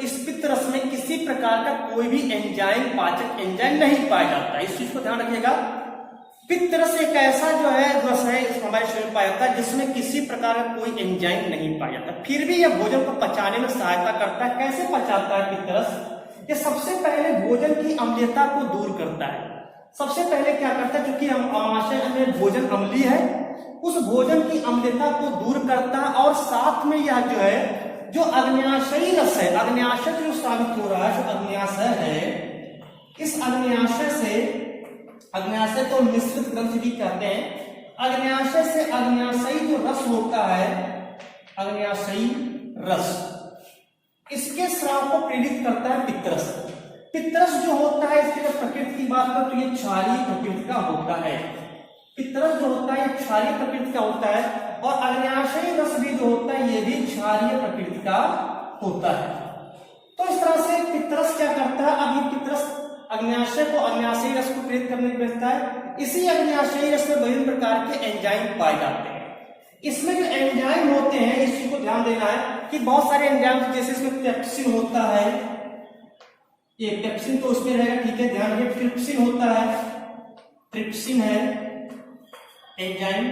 इस पित्तरस में किसी प्रकार का कोई भी एंजाइम, पाचक एंजाइम नहीं पाया जाता है, इस चीज को ध्यान रखिएगा। पित्तरस एक ऐसा जो है रस है हमारे शरीर में पाया जाता है जिसमें किसी प्रकार का कोई एंजाइम नहीं पाया जाता, फिर भी यह भोजन को पचाने में सहायता करता है। कैसे पचाता है पित्तरस? ये सबसे पहले भोजन की अम्लीयता को दूर करता है। सबसे पहले क्या करता है, क्योंकि आमाशय में भोजन अम्लीय है, उस भोजन की अम्लीयता को दूर करता है और साथ में यह जो है जो अग्न्याशयी रस है, अग्न्याशय जो साबित हो रहा है, जो अग्न्याशय है, इस अग्न्याशय को मिश्रित ग्रंथि भी कहते हैं। अग्न्याशय से अग्न्याशयी जो रस होता है, अग्न्याशयी रस, इसके स्राव को प्रेरित करता है पित्तरस। पित्तरस जो होता है, इसकी जब प्रकृति की बात करें तो ये क्षारीय प्रकृति का होता है। पित्तरस जो होता है क्षारीय प्रकृति का होता है और अग्न्याशयी रस भी जो होता है ये भी क्षारीय प्रकृति का होता है। तो इस तरह से पित्तरस क्या करता है, अब ये पित्तरस अग्न्याशय को, अग्न्याशयी रस को प्रेरित करने की व्यवस्था है। इसी अग्न्याशयी रस में विभिन्न प्रकार के एंजाइम पाए जाते हैं। इसमें जो एंजाइम होते हैं, इस चीज को ध्यान देना है कि बहुत सारे एंजाइम, जैसे इसमें पेप्सिन होता है, ये पेप्सिन तो उसमें रहेगा, ठीक है, ध्यान रखिए। ट्रिप्सिन होता है, ट्रिप्सिन है एंजाइम।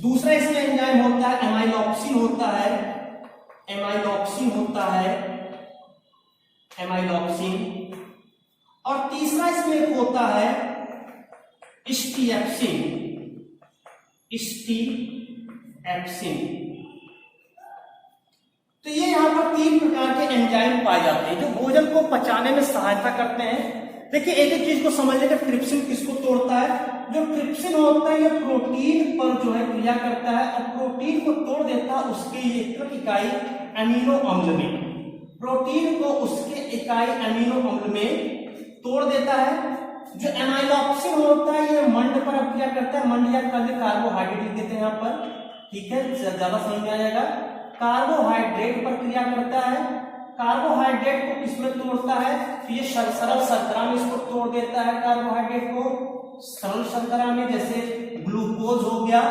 दूसरा इसमें एंजाइम होता है एमाइलॉक्सिन होता है, एमाइलॉक्सिन होता है, एमाइलॉक्सिन। और तीसरा इसमें होता है स्टीएप्सिन, स्टीएप्सिन। तो ये यहां पर 3 प्रकार के एंजाइम पाए जाते हैं जो भोजन को पचाने में सहायता करते हैं। देखिए एक एक चीज को समझिएगा, ट्रिप्सिन किसको तोड़ता है? जो ट्रिप्सिन होता है ये प्रोटीन पर जो है क्रिया करता है और प्रोटीन को तोड़ देता है उसके इलेक्ट्रिक इकाई अमीनो अम्ल में, प्रोटीन को उसके इकाई अमीनो अम्ल में तोड़ देता है। जो एमाइलॉक्सिन होता है ये मंड पर क्रिया करता है, मंड या कार्बोहाइड्रेट लिख देते हैं यहाँ पर, ठीक है, ज्यादा समझ में आ जाएगा। कार्बोहाइड्रेट पर क्रिया करता है, कार्बोहाइड्रेट को किसमें तोड़ता है, तो ये सरल शर्करा में इसको तोड़ देता है, कार्बोहाइड्रेट को सरल शर्करा में, जैसे ग्लूकोज हो गया,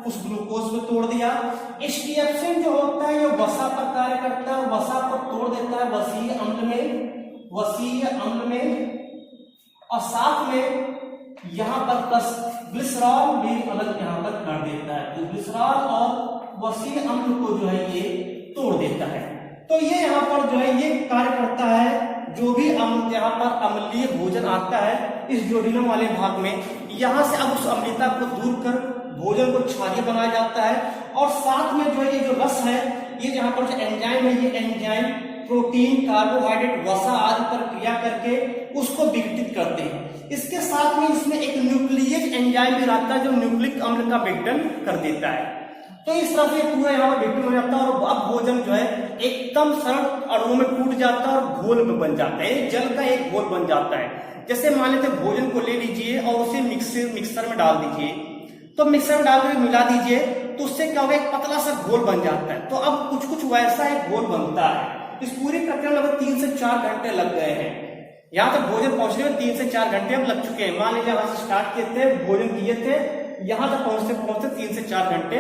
उस ग्लूकोज में तोड़ दिया। स्टीएप्सिन जो होता है ये वसा पर कार्य करता है, वसा पर तोड़ देता है वसीय अम्ल में, वसीय अम्ल में। और साथ में यहां पर प्लस ग्लिसरॉल भी अलग यहां पर कर देता है, तो ग्लिसरॉल और वसीय अम्ल को जो है ये तोड़ देता है। तो ये यहाँ पर जो है ये कार्य करता है। जो भी यहाँ पर अम्लीय भोजन आता है इस जोडिनम वाले भाग में, यहाँ से अब उस अम्लता को दूर कर भोजन को क्षारीय बनाया जाता है। और साथ में जो है ये जो रस है, ये यहाँ पर जो एंजाइम है, ये एंजाइम प्रोटीन, कार्बोहाइड्रेट, वसा आदि पर क्रिया करके उसको विघटित करते हैं। इसके साथ में इसमें एक न्यूक्लियेज एंजाइम भी रहता है जो न्यूक्लिक अम्ल का विघटन कर देता है। तो इस तरह से पूरा यहाँ पर विघटन हो जाता है और अब भोजन जो है एकदम सरल अणुओं में टूट जाता है और घोल में बन जाता है, जल का एक घोल बन जाता है। जैसे मान लेते भोजन को ले लीजिए और उसे मिक्सर में डाल दीजिए, तो मिक्सर में डालकर मिला दीजिए, तो उससे क्या होगा, एक पतला सा घोल बन जाता है। तो अब कुछ कुछ वैसा एक घोल बनता है। इस पूरी प्रक्रिया में लगभग 3 से 4 घंटे लग गए हैं। यहाँ तक भोजन पहुंचने में 3 से 4 घंटे अब लग चुके हैं। मान लीजिए यहाँ से स्टार्ट किए थे, भोजन किए थे, यहाँ तक पहुंचते 3 से 4 घंटे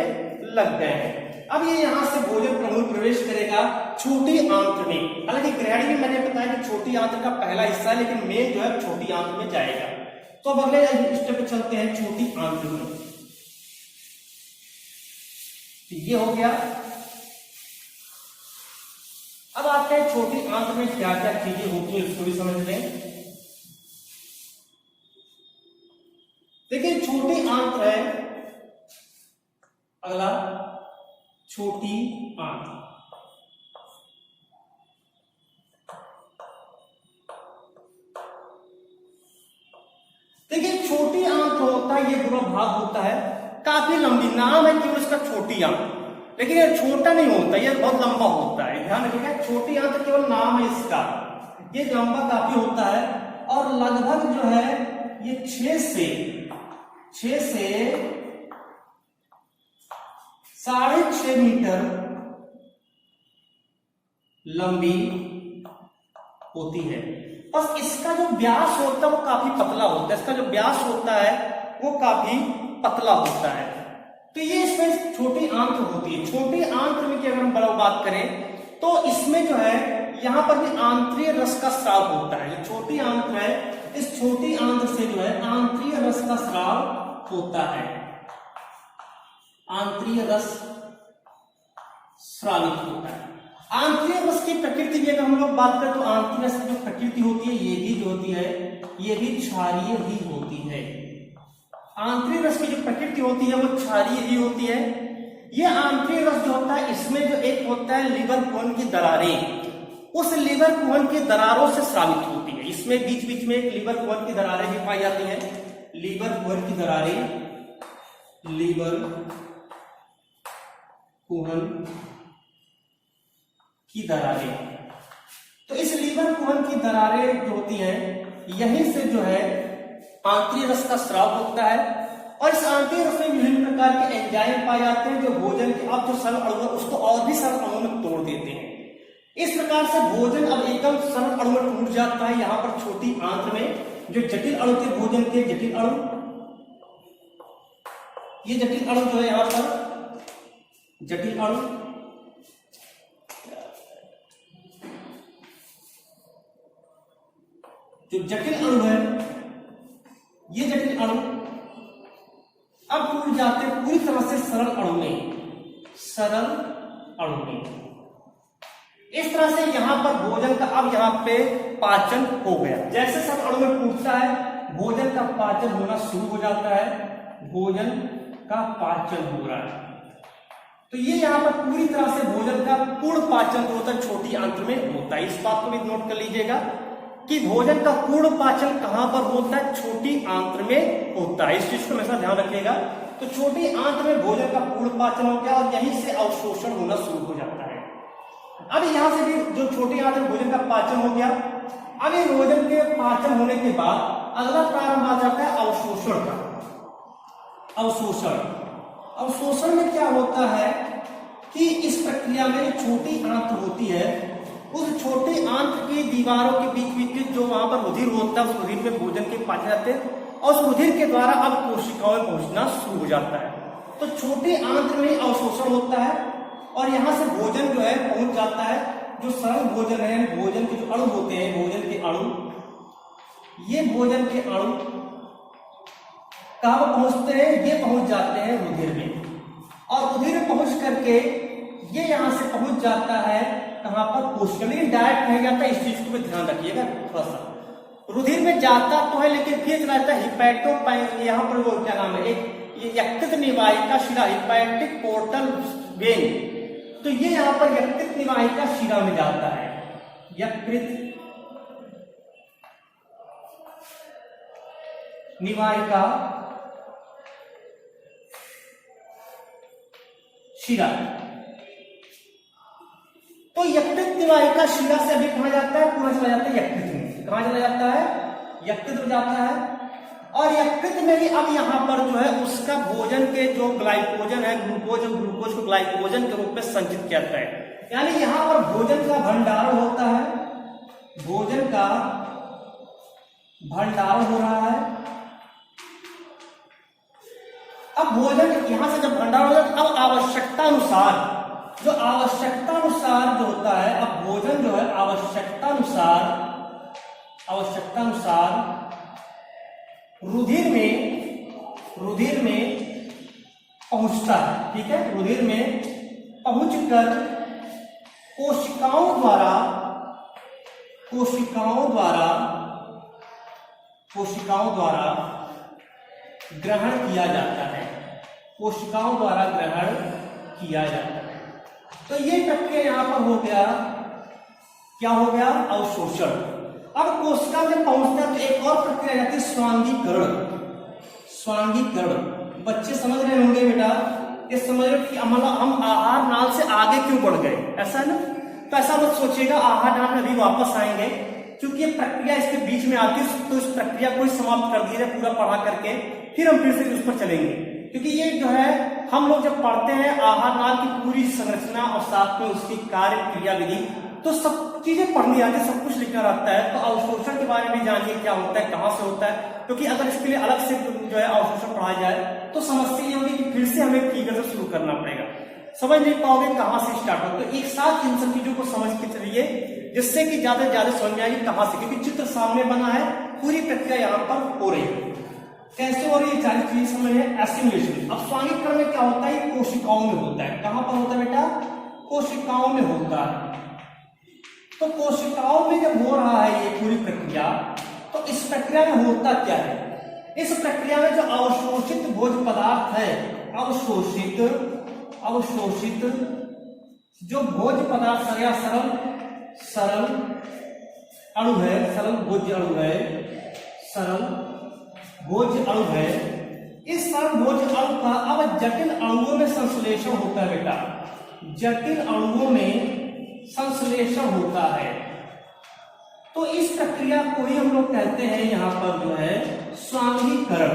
लग गए हैं। अब ये यहाँ से भोजन प्रमुख प्रवेश करेगा छोटी आंत्र में। हालांकि ग्रहणी में मैंने बताया कि छोटी आंत्र का पहला हिस्सा है, लेकिन मेन जो है छोटी आंत्र में जाएगा। तो अब अगले स्टेप पे चलते हैं छोटी आंत्र में। ये हो गया। अब आते हैं छोटी आंत्र में क्या क्या चीजें होती है उसको भी समझ लें। देखिए छोटी आंत्र है, अगला छोटी आंत्र। आंत होता है, ये पूरा भाग होता है काफी लंबी, नाम है केवल इसका छोटी आंत, लेकिन ये छोटा नहीं होता, ये बहुत लंबा होता है। ध्यान रखिएगा, छोटी आंत केवल नाम है इसका, ये लंबा काफी होता है और लगभग जो है ये 6 से 6.5 मीटर लंबी होती है। बस इसका जो व्यास होता है वो काफी पतला होता है, इसका जो व्यास होता है वो काफी पतला होता है। तो ये इसमें छोटी आंत होती है। छोटी आंत में की अगर हम बात करें तो इसमें जो है यहां पर भी आंतरिक रस का स्राव होता है। जो छोटी आंत है, इस छोटी आंत से जो है आंतरिक रस का स्राव होता है, आंतरिक रस स्रावित होता है। आंतरिक रस की प्रकृति की अगर हम लोग बात करें तो आंतरिक रस की जो प्रकृति होती है ये भी जो होती है ये भी क्षारीय ही होती है। आंतरिक रस की जो प्रकृति होती है वो क्षारीय ही होती है। ये आंतरिक रस जो होता है इसमें जो एक होता है लीवर कोहन की दरारें, उस लीवर कोहन की दरारों से स्रावित होती है। इसमें बीच बीच में एक लीवर कोहन की दरारें भी पाई जाती हैं। लीवर कोहन की दरारें, लीवर कोहन की दरारें, तो इस लीवर कोहन की दरारें जो होती हैं यहीं से जो है आंतरिक रस का स्राव होता है। और इस आंतरिक रस में विभिन्न प्रकार के एंजाइम पाए जाते हैं जो भोजन के अब जो सरल अणु है उसको और भी सरल अणु में तोड़ देते हैं। इस प्रकार से भोजन अब एकदम सरल अणु में टूट जाता है। यहाँ पर छोटी आंत में जो जटिल अणु थे भोजन के, जटिल अणु, ये जटिल अणु जो है यहाँ पर जटिल अणु, जो जटिल अणु है ये जटिल अणु अब टूट जाते हैं पूरी तरह से सरल अणु में, सरल अणु में। इस तरह से यहां पर भोजन का अब यहां पे पाचन हो गया। जैसे सरल अणु में टूटता है भोजन का पाचन होना शुरू हो जाता है, भोजन का पाचन हो रहा है। तो ये यहां पर पूरी तरह से भोजन का पूर्ण पाचन होता है छोटी आंत में होता है। इस बात को भी नोट कर लीजिएगा कि भोजन का पूर्ण पाचन कहां पर होता है, छोटी आंत में होता है। इस चीज को हमेशा ध्यान रखिएगा। तो छोटी आंत में भोजन का पूर्ण पाचन हो गया और यहीं से अवशोषण होना शुरू हो जाता है। अब यहां से भी जो छोटी आंत में भोजन का पाचन हो गया, अब ये भोजन के पाचन होने के बाद अगला प्रारंभ आ जाता है अवशोषण का। अवशोषण में क्या होता है कि इस प्रक्रिया में छोटी आंत होती है, उस छोटी आंत की दीवारों के बीच बीच जो वहां पर रुधिर होता है उस रुधिर में भोजन के पाचन जाते हैं और उस रुधिर के द्वारा अब कोशिकाओं में पहुंचना शुरू हो जाता है। तो छोटी आंत में अवशोषण होता है और यहां से भोजन जो है पहुंच जाता है। जो सरल भोजन है, भोजन के जो अणु होते हैं, भोजन के अणु, ये भोजन के अणु कहां पहुंचते हैं, ये पहुंच जाते हैं रुधिर में और रुधिर में पहुंच करके ये यहां से पहुंच जाता है कहां पर, कोशिका। लेकिन डायरेक्ट नहीं जाता, इस चीज को भी ध्यान रखिएगा थोड़ा सा। रुधिर में जाता तो है लेकिन फिर जाता है हिपैटो, यहाँ पर वो क्या नाम है, एक यकृत निवाहिका शिरा, हिपैटिक पोर्टल वेन। तो ये यहाँ पर यकृत निवाहिका शिरा में जाता है, यकृत निवाहिका शिरा। तो यकृत निवाहिका शिरा से अभी कहां जाता है, पूरा चला जाता है यकृत में। कहां चला जाता है, यकृत में जाता है। और यकृत में भी अब यहां पर जो है उसका भोजन के जो ग्लाइकोजन है, ग्लूकोज को ग्लाइकोजन के रूप में संचित किया जाता है। यानी यहां पर भोजन का भंडारण होता है, भोजन का भंडारण हो रहा है। अब भोजन यहां से जब भंडारण हो जाता है, अब आवश्यकता अनुसार जो होता है, अब भोजन जो है आवश्यकता अनुसार रुधिर में पहुंचता है। ठीक है, रुधिर में पहुंचकर कोशिकाओं द्वारा ग्रहण किया जाता है, कोशिकाओं द्वारा ग्रहण किया जाता है। तो ये प्रक्रिया यहां पर हो गया, क्या हो गया, अवशोषण। अब कोशिका में पहुंचता है तो एक और प्रक्रिया जाती है स्वांगीकरण। बच्चे समझ रहे होंगे बेटा, ये समझ रहे हो कि मतलब हम आहार नाल से आगे क्यों बढ़ गए, ऐसा ना? तो ऐसा मत सोचिएगा आहार नाल में अभी वापस आएंगे, क्योंकि ये प्रक्रिया इसके बीच में आती है, तो इस प्रक्रिया को समाप्त कर दिया पूरा पढ़ा करके फिर हम फिर से उस पर चलेंगे। क्योंकि ये जो है हम लोग जब पढ़ते हैं आहार नाल की पूरी संरचना और साथ में उसकी कार्य क्रिया विधि, तो सब चीजें पढ़नी आती है, सब कुछ लिखना रहता है। तो अवशोषण के बारे में जानिए क्या होता है, कहाँ से होता है, क्योंकि अगर इसके लिए अलग से जो है अवशोषण पढ़ाया जाए तो समस्या ये होगी कि फिर से हमें फिगर से शुरू करना पड़ेगा, समझ नहीं पाओगे कहाँ से स्टार्ट हो। तो एक साथ इन सब चीजों को समझ के चलिए, जिससे कि ज्यादा से ज्यादा समझ में आएगी कहाँ से, क्योंकि चित्र सामने बना है, पूरी प्रक्रिया यहाँ पर हो रही है। कैसे हो रही है सारी चीजें समझ में, एसिमुलेशन। अब स्वांगीकरण में क्या होता है, कोशिकाओं में होता है। कहां पर होता है बेटा, कोशिकाओं में होता है। तो कोशिकाओं में जब हो रहा है ये पूरी प्रक्रिया, तो इस प्रक्रिया में होता क्या है, इस प्रक्रिया में जो अवशोषित भोज्य पदार्थ है, अवशोषित जो भोज्य पदार्थ या सरल अणु है, सरल भोज्य अणु है, सरल भोज्य अणु है, इस सरल भोज्य अणु का अब जटिल अणुओं में संश्लेषण होता है बेटा, जटिल अणुओं में संश्लेषण होता है। तो इस प्रक्रिया को ही हम लोग कहते हैं यहां पर जो है स्वांगीकरण।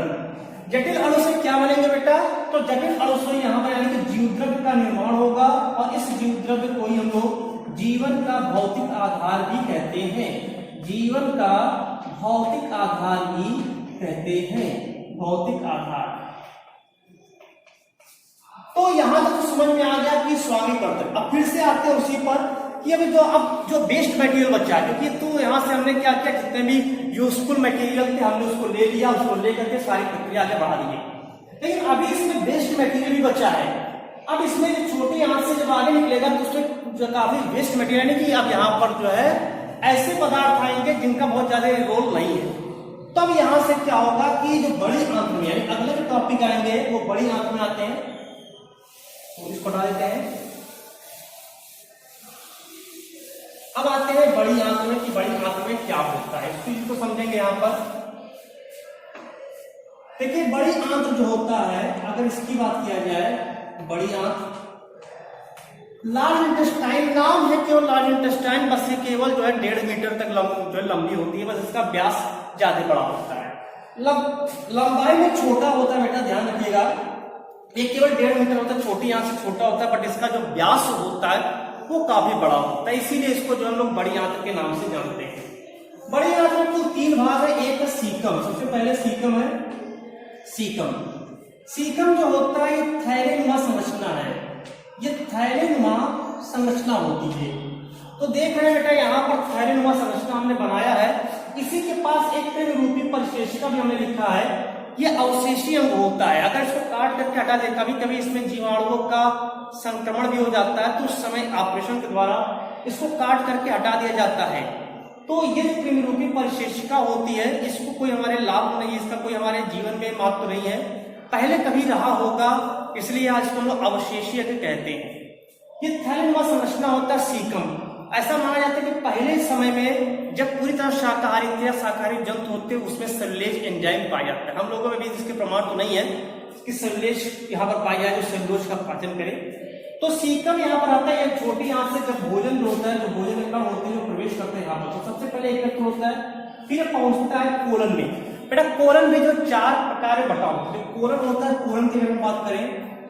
जटिल अणु से क्या बनेंगे बेटा, तो जटिल अणु से यहां पर यानी कि जीव द्रव्य का निर्माण होगा, और इस जीव द्रव्य को ही हम लोग जीवन का भौतिक आधार भी कहते हैं, जीवन का भौतिक आधार भी कहते हैं, भौतिक आधार। तो यहां तक तो समझ में आ गया कि स्वांगीकरण। अब फिर से आते हैं उसी पर कि अभी जो बेस्ट मटेरियल बचा है, क्योंकि तो यहां से हमने क्या किया, जितने भी यूजफुल मटेरियल थे हमने उसको ले लिया, उसको लेकर के सारी प्रक्रिया आगे बढ़ा दी। लेकिन अभी इसमें बेस्ट मटेरियल भी बचा है। अब इसमें जो छोटी आंच से जब आगे निकलेगा तो उसमें काफी वेस्ट मटेरियल नहीं कि अब यहाँ पर जो है ऐसे पदार्थ आएंगे जिनका बहुत ज्यादा रोल नहीं है। तब यहां से क्या होगा कि जो बड़ी आंत में, यानी अगले जो टॉपिक आएंगे वो बड़ी आंत में आते हैं, तो इसको हटा देते हैं। अब आते हैं बड़ी आंत में कि बड़ी आंत में क्या होता है, इस चीज को समझेंगे यहां पर। देखिए बड़ी आंत जो होता है, अगर इसकी बात किया जाए, बड़ी आंत लार्ज इंटेस्टाइन नाम है केवल लार्ज इंटेस्टाइन, बस ये केवल जो है 1.5 मीटर तक जो है लंबी होती है, बस इसका व्यास ज्यादा बड़ा होता है, लंबाई में छोटा होता है बेटा, ध्यान रखिएगा। ये केवल 1.5 मीटर होता है, छोटी आंत से छोटा होता है, बट इसका जो व्यास होता है वो काफी बड़ा होता है, इसीलिए इसको जो हम लोग बड़ी आंत के नाम से जानते हैं। बड़ी आंत में कुल 3 भाग है। एक है सीकम, सबसे पहले सीकम है, सीकम जो होता है ये थैलेनुमा संरचना है, ये थैलेनुमा संरचना होती है। तो देख रहे हैं बेटा यहाँ पर थैलेनुमा संरचना हमने बनाया है, इसी के पास एक रूपी परिशेषिका भी हमने लिखा है, ये अवशेषी अंग होता है। अगर इसको काट करके हटा दे, कभी कभी इसमें जीवाणुओं का संक्रमण भी हो जाता है, तो उस समय ऑपरेशन के द्वारा इसको काट करके हटा दिया जाता है। तो ये जो कृमिरूपी परिशेषिका होती है, इसको कोई हमारे लाभ नहीं, इसका कोई हमारे जीवन में महत्व नहीं है, पहले कभी रहा होगा, इसलिए आज हम लोग अवशेषी अंग कहते हैं। ये थैलेनुमा संरचना होता है सीकम। ऐसा माना जाता है कि पहले समय में जब पूरी तरह शाकाहारी थे या शाकाहारी जंतु होते, उसमें सेलुलोज एंजाइम पाया जाता है। हम लोगों में भी इसके प्रमाण तो नहीं है कि सेलुलोज यहाँ पर पाया जाए जो सेलुलोज का पाचन करे। तो सीकम यहाँ पर आता है, छोटी आंत से जब भोजन जो होता है, जो भोजन के कण होते हैं जो प्रवेश करते हैं यहाँ पर, तो सबसे पहले एकत्र होता है, फिर पहुंचता है कोलन में। बेटा कोलन में जो 4 प्रकार में बटा होता है, कोलन होता है, कोलन की अगर बात करें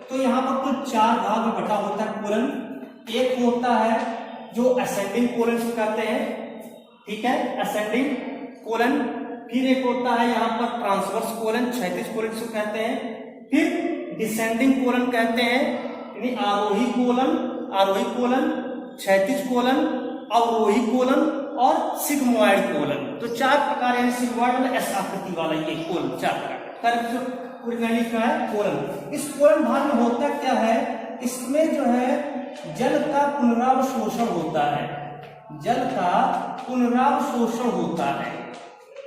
तो यहाँ पर कुल 4 भाग में बटा होता है कोलन। एक होता है जो असेंडिंग कोलन कहते हैं, ठीक है, असेंडिंग कोलन। फिर एक होता है यहाँ पर ट्रांसवर्स कोलन, क्षैतिज कोलन जिसको कहते हैं। फिर डिसेंडिंग कोलन कहते हैं, यानी आरोही कोलन, क्षैतिज कोलन, अवरोही कोलन और सिग्मोइड कोलन। तो 4 प्रकार, यानी सिग्मोइड मतलब एस आकृति वाला ये कोलन 4 प्रकार का है कोलन। इस कोलन भाग में होता क्या है, इसमें जो है जल का पुनरावशोषण होता है, जल का पुनरावशोषण होता है।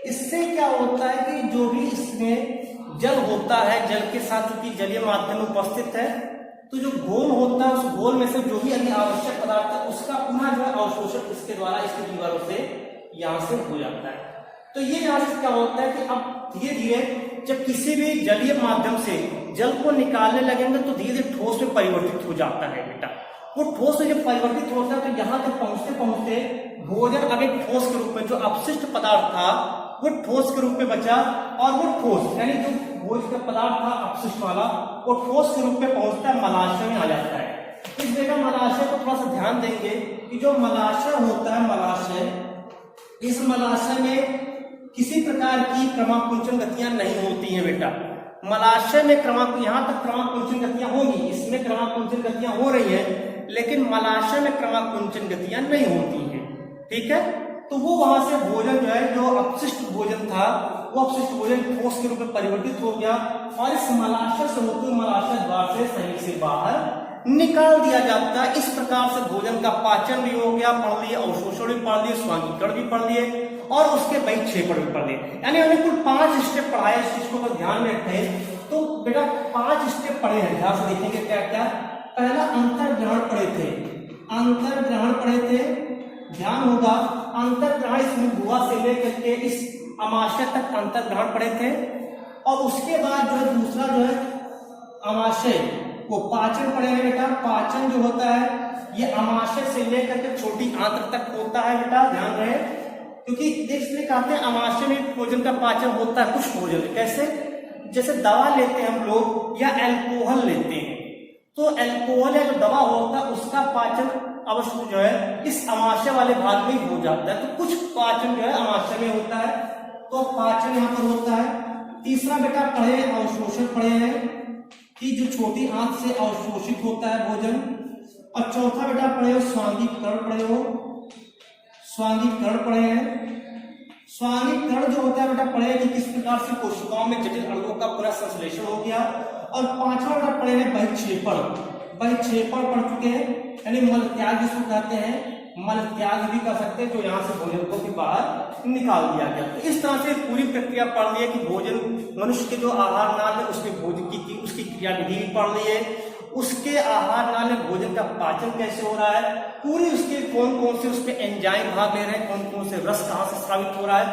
इससे क्या होता है कि जो भी इसमें जल होता है, जल के साथ चूंकि जलीय माध्यम उपस्थित है, तो जो घोल होता है उस घोल में से जो भी अन्य आवश्यक पदार्थ है उसका पुनः जो है अवशोषण इसके द्वारा, इसके दीवारों से यहां से हो जाता है। तो ये यहां से क्या होता है कि अब धीरे धीरे जब किसी भी जलीय माध्यम से जल को निकालने लगेंगे तो धीरे धीरे ठोस में परिवर्तित हो जाता है बेटा। वो ठोस में जब परिवर्तित होता है तो यहाँ तक पहुंचते पहुंचते भोजन अब एक ठोस के रूप में, जो अपशिष्ट पदार्थ था वो ठोस के रूप में बचा, और वो ठोस यानी जो भोजन का पदार्थ था अपशिष्ट वाला, वो ठोस के रूप में पहुंचता है, मलाशय में आ जाता है। इस जगह मलाशय को थोड़ा सा ध्यान देंगे कि जो मलाशय होता है, मलाशय, इस मलाशय में किसी प्रकार की क्रमाकुंचन गतियां नहीं होती हैं बेटा। मलाशय में यहाँ तक क्रमाकुंचन गतियां होंगी, इसमें क्रमाकुंचन गतियां हो रही है, लेकिन मलाशय में क्रमाकुंचन गतियां नहीं होती हैं। ठीक है, तो वो वहां से भोजन जो है, जो अपशिष्ट भोजन था, वो अपशिष्ट भोजन ठोस के रूप में परिवर्तित हो गया और इस मलाशय से होते मलाशय द्वार से शरीर से बाहर निकाल दिया जाता है। इस प्रकार से भोजन का पाचन भी हो गया, पढ़ लिए, अवशोषण भी पढ़ लिए, स्वांगीकरण भी पढ़ लिए और उसके बहिक्षेपण भी पढ़ लिए। यानी हमने कुल 5 स्टेप पढ़ा है। इस चीज को ध्यान में रखें तो बेटा 5 स्टेप पढ़े हैं, ध्यान से देखेंगे क्या क्या। पहला अंतर्ग्रहण पढ़े थे, अंतर्ग्रहण पढ़े थे, ध्यान होगा। अंतर्ग्रहण इसमें बुआ से लेकर के इस अमाशय तक अंतर्ग्रहण पढ़े थे, और उसके बाद जो है दूसरा जो है अमाशय, वो पाचन पढ़े हैं बेटा। पाचन जो होता है ये अमाशय से लेकर के छोटी आंत्र तक होता है बेटा, ध्यान रहे, क्योंकि इसलिए कहते हैं अमाशय में भोजन का पाचन होता है। कुछ भोजन कैसे, जैसे दवा लेते हैं हम लोग या अल्कोहल लेते हैं, तो अल्कोहल या जो दवा होता है उसका पाचन अवश्य जो है इस अमाशय वाले भाग में ही हो जाता है। तो कुछ पाचन जो है अमाशय में होता है, तो पाचन यहाँ पर होता है। तीसरा बेटा पढ़े अवशोषण पढ़े हैं कि जो छोटी आंत से अवशोषित होता है भोजन। और चौथा बेटा पढ़े हो स्वांगीकरण पढ़े हो, स्वांगीकरण पढ़े हैं। स्वांगीकरण जो होता है बेटा पढ़े कि किस प्रकार से कोशिकाओं में जटिल अणुओं का पूरा संश्लेषण हो गया। और पांचवा बेटा पढ़े हैं बहिक्षेपण, बहिक्षेपण पढ़ चुके हैं, यानी मल त्याग जिसको कहते हैं, मल त्याग भी कर सकते हैं, जो यहाँ से भोजन को भी बाहर निकाल दिया गया। तो इस तरह से पूरी प्रक्रिया पढ़ ली है कि भोजन, मनुष्य के जो आहार नाल है उसमें भोजन की उसकी क्रियाविधि भी पढ़ ली है, उसके आहार नाल में भोजन का पाचन कैसे हो रहा है, पूरी उसके कौन कौन से उसके एंजाइम भाग ले रहे हैं, कौन कौन से रस कहाँ से स्रावित हो रहा है,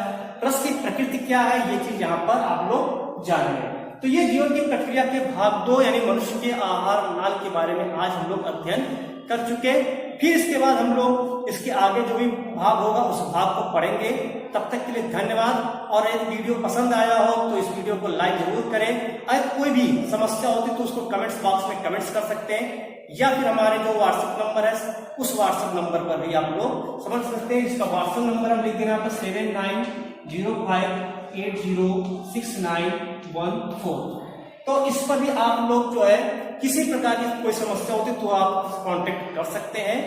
रस की प्रकृति क्या है, ये चीज यहाँ पर आप लोग जान रहे हैं। तो ये जीवन की प्रक्रिया के भाग 2 यानी मनुष्य के आहार नाल के बारे में आज हम लोग अध्ययन कर चुके। फिर इसके बाद हम लोग इसके आगे जो भी भाग होगा उस भाग को पढ़ेंगे। तब तक के लिए धन्यवाद। और यदि वीडियो पसंद आया हो तो इस वीडियो को लाइक जरूर करें। अगर कोई भी समस्या होती तो उसको कमेंट्स बॉक्स में कमेंट्स कर सकते हैं, या फिर हमारे जो व्हाट्सएप नंबर है उस व्हाट्सएप नंबर पर भी आप लोग समझ सकते हैं। इसका व्हाट्सएप नंबर हम लिख देना 7905806914। तो इस पर भी आप लोग जो है किसी प्रकार की कोई समस्या होती तो आप कांटेक्ट कर सकते हैं।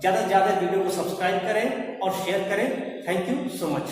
ज्यादा से ज्यादा वीडियो को सब्सक्राइब करें और शेयर करें। Thank you so much.